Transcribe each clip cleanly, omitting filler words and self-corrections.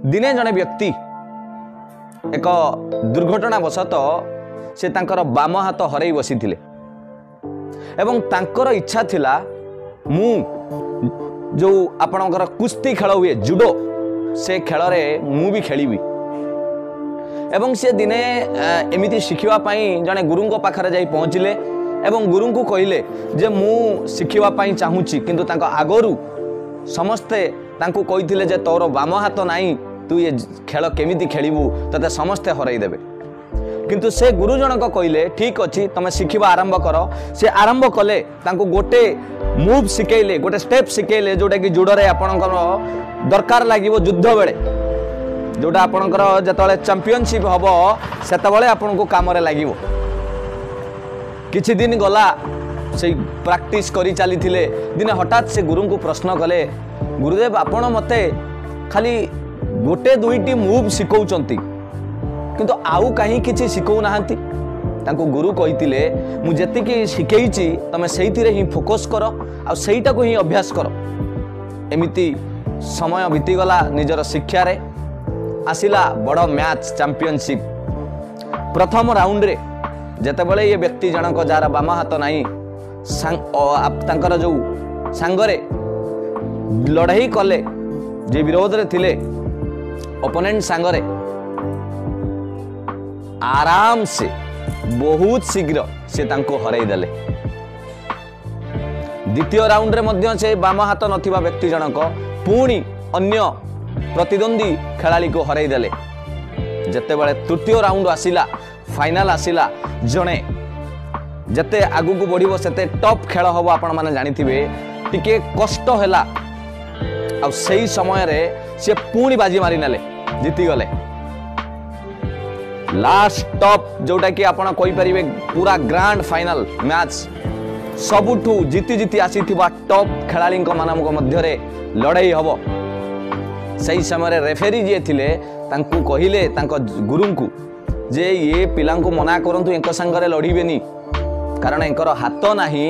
दिने जड़े व्यक्ति एक दुर्घटनावशत से तांकर बाम हाथ हरई बसी एवं तांकर इच्छा थिला मु जो आपणकर कुस्ती खेल हुए जुडो से खेल रे मु भी खेली एवं से दिने एमिति शिखिबा पई जने गुरुंको पाखरे जाई पहुँचले एवं गुरु को कहले जे मु शिखिबा पई चाहूची किंतु तांको आगरु समस्ते तांको कहिथिले जे तोर बाम हाथ नाही तू ये खेल केमिति खेलिबू तते समस्ते हरई देबे किंतु से गुरुजन को कहले ठीक अच्छी तुम शिखिबा आरंभ कर से आरंभ कले तांको गोटे मूव शिखेले गोटे स्टेप शिखेले जोटा कि जुडो रे आपणकर दरकार लागिवो युद्ध बेले जोटा आपणकर जतले चैंपियनशिप हबो सेतबेले आपनको काम रे लागिवो किछि दिन गला से प्रैक्टिस करी चली थिले दिने हठात से गुरु को प्रश्न कले गुरुदेव आपण मते खाली गोटे दुईटी मूव शिखौचंती किंतु आउ कहीं किछि शिखौ नाहंती तांको गुरु कहितिले मु जेतिकी शिखेइची तमे सेइथिरे ही फोकस कर आ सेइटा को ही अभ्यास कर एमिति समय बीती गला निजर शिक्षा रे आसिला बड़ मैच चैंपियनशिप प्रथम राउंड रे जेतेबेले ये व्यक्ति जनक जार बाम हाथ नाही तांकर जो सांगरे लड़ाई कले जे विरोध रे थिले ओपोनेंट सांगरे आराम से बहुत शीघ्र से तांको हरई देले द्वितीय राउंड रे मध्य से बाम हाथ नथिबा व्यक्ति जनक पुणी अन्य प्रतिद्वंदी खेलाड़ी को हरई देले जेतेबेले तृतीय राउंड आसिला फाइनल आसिला जणे जते आगु को बढ़िबो सेते टॉप खेल हबो आपण माने जानिथिबे टिके कष्ट हैला आ सही समय रे से पुणी बाजी मारी नेले जीती गले लास्ट टॉप जोटा कि आपण कहि परिबे पूरा ग्रैंड फाइनल मैच सबुठू जीती जीती आसीथिबा टॉप खेलाड़ी मानक मध्य रे लड़ाई हबो सही समय रे रेफरी जे थिले तांकू कहिले तांको गुरु को जे ये पिला को मना करंतु एंको संगरे लड़ीबेनी कारण एंकर हाथ नाही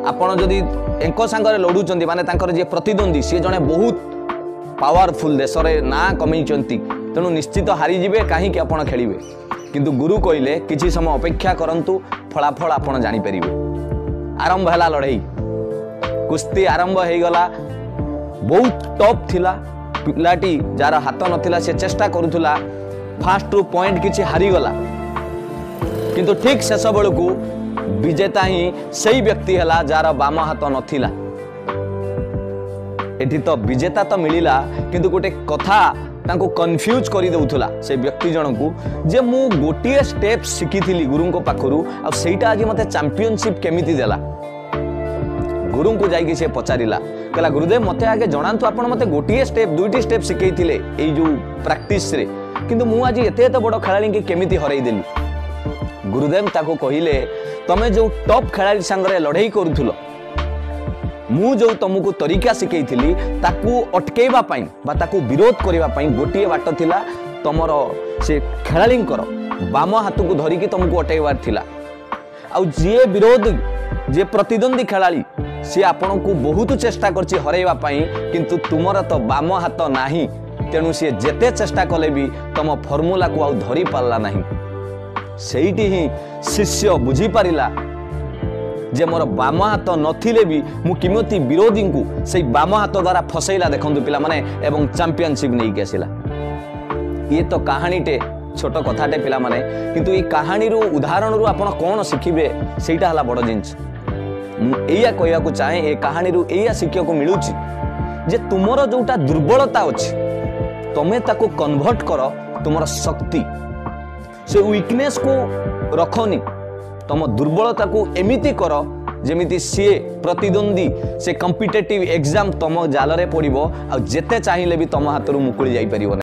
आपण जदि एंको संगरे लड़ुचंती माने तांकर जे प्रतिद्वंदी सी जने बहुत पावरफुल देश रे ना कमेइचंती तेणु निश्चित हारी जिवे काहे कि आपण खेलिबे किंतु गुरु कहिले किछि समय अपेक्षा करंतु फलाफल आपण जानि परिबे आरंभ हैला लड़ाई कुश्ती आरंभ हे गला बहुत टॉप थिला पिलाटी जार हाथ नथिला से चेष्टा करूथुला फास्ट रु पॉइंट किछि हारी गला किंतु ठीक शेष बेलू विजेता ही सही व्यक्ति हैला जार बाम हाथ नथिला एठी तो विजेता तो मिलिला किंतु गोटे कथा तांको कंफ्यूज करी दउथुला से व्यक्ति जन को जे मु गोटिए स्टेप शिखिथिली गुरु को पाखरु आ सेटा आज मते चैंपियनशिप केमिति देला गुरु को जाई कि से पचारिला कहला गुरुदेव मते आगे जणांतु आपण मते गोटिए स्टेप दुईटी स्टेप शिखैथिले एई जो प्रैक्टिस रे किंतु मु आज एते एते बड़ खेलाड़ी के केमिति हरई देली गुरुदेव ताको कहिले तमे जो टॉप खेलाड़ी संगरे लड़ाई करूथुलो मु जो तुमको तरीका शिखैथिली ताकू अटकेबा पई बा ताकू विरोध करिबा पई गोटिए बाट थिला तमरो से खेलाड़ींकर बाम हाथ को धरिकी तुमको अटकेबार थिला आ जे विरोध जे प्रतिद्वंदी खेलाड़ी सी आपण को बहुत चेष्टा करछि हरैबा पई किंतु तुमर तो बाम हाथ नाही तेणु सी जेते चेष्टा कले भी तुम फॉर्मूला को आउ धरी पारला नहीं सेठी ही शिष्य बुझी पारिला जे मोर बाम हाथ नथिले भी मु किमती विरोधी को से बाम हाथ द्वारा फसैला देखंतु पिला माने एवं चैंपियनशिप नहीं के आसिला ये तो कहानीटे छोट कथाटे पिला माने किंतु ये कहानी रो उदाहरण रो आपण कोन शिखिबे सेटा हला बड़ जिंस मु एया कहया को चाहे ए कहानी रो एया शिक्षा को मिलुची जे तुमरो जोटा दुर्बलता अछि तमे ताको कन्वर्ट कर तुमर शक्ति से वीकनेस को रखनी तुम दुर्बलता को एमिति कर जेमिति सी प्रतिद्वंदी से कॉम्पिटिटिव एग्जाम तुम जाल रे पड़िबो आ जेते चाहिए भी तुम हाथ मुकुली जाई परिबो।